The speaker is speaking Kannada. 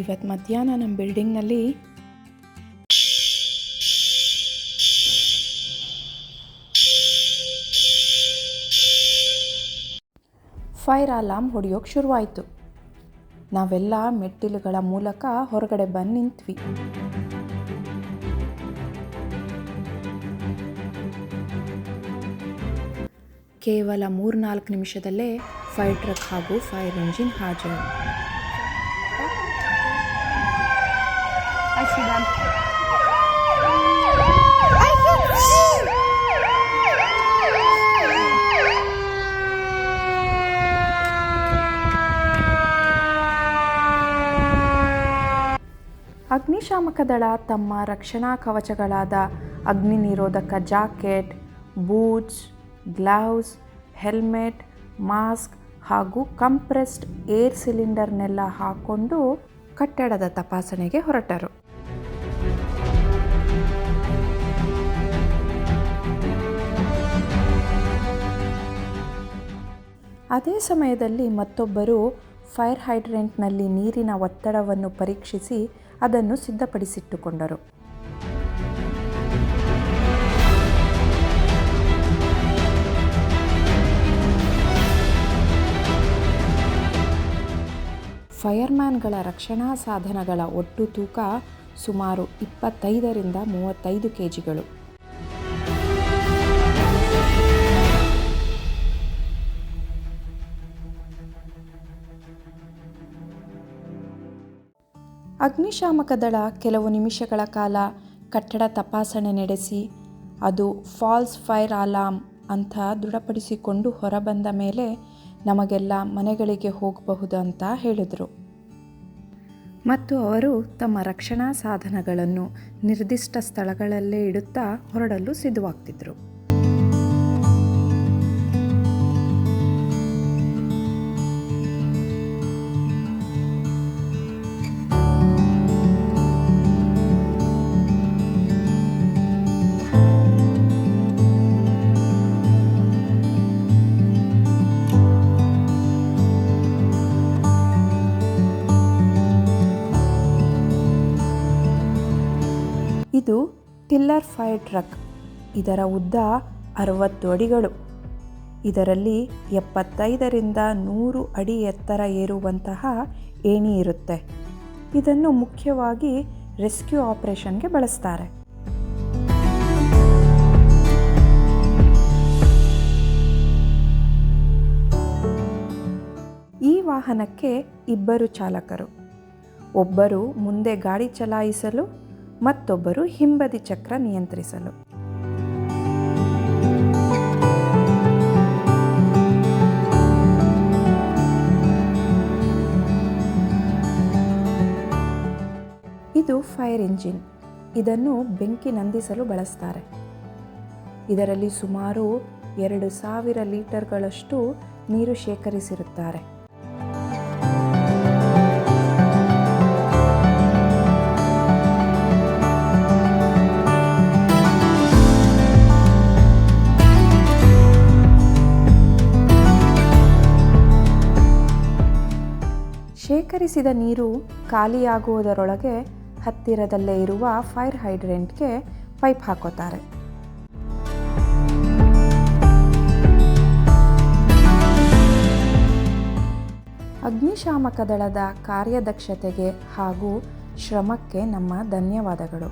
ಇವತ್ತು ಮಧ್ಯಾಹ್ನ ನಮ್ಮ ಬಿಲ್ಡಿಂಗ್ನಲ್ಲಿ ಫೈರ್ ಅಲಾರ್ಮ್ ಹೊಡೆಯೋಕ್ಕೆ ಶುರುವಾಯಿತು. ನಾವೆಲ್ಲ ಮೆಟ್ಟಿಲುಗಳ ಮೂಲಕ ಹೊರಗಡೆ ಬಂದು ನಿಂತ್ವಿ. ಕೇವಲ 3-4 ನಿಮಿಷದಲ್ಲೇ ಫೈರ್ ಟ್ರಕ್ ಹಾಗೂ ಫೈರ್ ಇಂಜಿನ್ ಹಾಜರು. ಅಗ್ನಿಶಾಮಕ ದಳ ತಮ್ಮ ರಕ್ಷಣಾ ಕವಚಗಳಾದ ಅಗ್ನಿ ನಿರೋಧಕ jacket, boots, gloves, helmet, mask ಹಾಗೂ ಕಂಪ್ರೆಸ್ಡ್ ಏರ್ ಸಿಲಿಂಡರ್ನೆಲ್ಲ ಹಾಕ್ಕೊಂಡು ಕಟ್ಟಡದ ತಪಾಸಣೆಗೆ ಹೊರಟರು. ಅದೇ ಸಮಯದಲ್ಲಿ ಮತ್ತೊಬ್ಬರು ಫೈರ್ ಹೈಡ್ರೆಂಟ್ನಲ್ಲಿ ನೀರಿನ ಒತ್ತಡವನ್ನು ಪರೀಕ್ಷಿಸಿ ಅದನ್ನು ಸಿದ್ಧಪಡಿಸಿಟ್ಟುಕೊಂಡರು. ಫೈರ್ಮ್ಯಾನ್ಗಳ ರಕ್ಷಣಾ ಸಾಧನಗಳ ಒಟ್ಟು ತೂಕ ಸುಮಾರು 25-35 ಕೆಜಿಗಳು. ಅಗ್ನಿಶಾಮಕ ದಳ ಕೆಲವು ನಿಮಿಷಗಳ ಕಾಲ ಕಟ್ಟಡ ತಪಾಸಣೆ ನಡೆಸಿ ಅದು ಫಾಲ್ಸ್ ಫೈರ್ ಅಲಾರ್ಮ್ ಅಂತ ದೃಢಪಡಿಸಿಕೊಂಡು ಹೊರಬಂದ ಮೇಲೆ ನಮಗೆಲ್ಲ ಮನೆಗಳಿಗೆ ಹೋಗಬಹುದು ಅಂತ ಹೇಳಿದರು. ಮತ್ತು ಅವರು ತಮ್ಮ ರಕ್ಷಣಾ ಸಾಧನಗಳನ್ನು ನಿರ್ದಿಷ್ಟ ಸ್ಥಳಗಳಲ್ಲೇ ಇಡುತ್ತಾ ಹೊರಡಲು ಸಿದ್ಧವಾಗ್ತಿದ್ರು. ಇದು ಟಿಲ್ಲರ್ ಫೈರ್ ಟ್ರಕ್. ಇದರ ಉದ್ದ 60 ಅಡಿಗಳು. ಇದರಲ್ಲಿ 75-100 ಅಡಿ ಎತ್ತರ ಏರುವಂತಹ ಏಣಿ ಇರುತ್ತೆ. ಇದನ್ನು ಮುಖ್ಯವಾಗಿ ರೆಸ್ಕ್ಯೂ ಆಪರೇಷನ್ಗೆ ಬಳಸ್ತಾರೆ. ಈ ವಾಹನಕ್ಕೆ 2 ಚಾಲಕರು, ಒಬ್ಬರು ಮುಂದೆ ಗಾಡಿ ಚಲಾಯಿಸಲು ಮತ್ತೊಬ್ಬರು ಹಿಂಬದಿ ಚಕ್ರ ನಿಯಂತ್ರಿಸಲು. ಇದು ಫೈರ್ ಇಂಜಿನ್. ಇದನ್ನು ಬೆಂಕಿ ನಂದಿಸಲು ಬಳಸ್ತಾರೆ. ಇದರಲ್ಲಿ ಸುಮಾರು 2000 ಲೀಟರ್ಗಳಷ್ಟು ನೀರು ಶೇಖರಿಸಿರುತ್ತಾರೆ. ಶೇಖರಿಸಿದ ನೀರು ಖಾಲಿಯಾಗುವುದರೊಳಗೆ ಹತ್ತಿರದಲ್ಲೇ ಇರುವ ಫೈರ್ ಹೈಡ್ರೆಂಟ್ಗೆ ಪೈಪ್ ಹಾಕೋತಾರೆ. ಅಗ್ನಿಶಾಮಕ ದಳದ ಕಾರ್ಯದಕ್ಷತೆಗೆ ಹಾಗೂ ಶ್ರಮಕ್ಕೆ ನಮ್ಮ ಧನ್ಯವಾದಗಳು.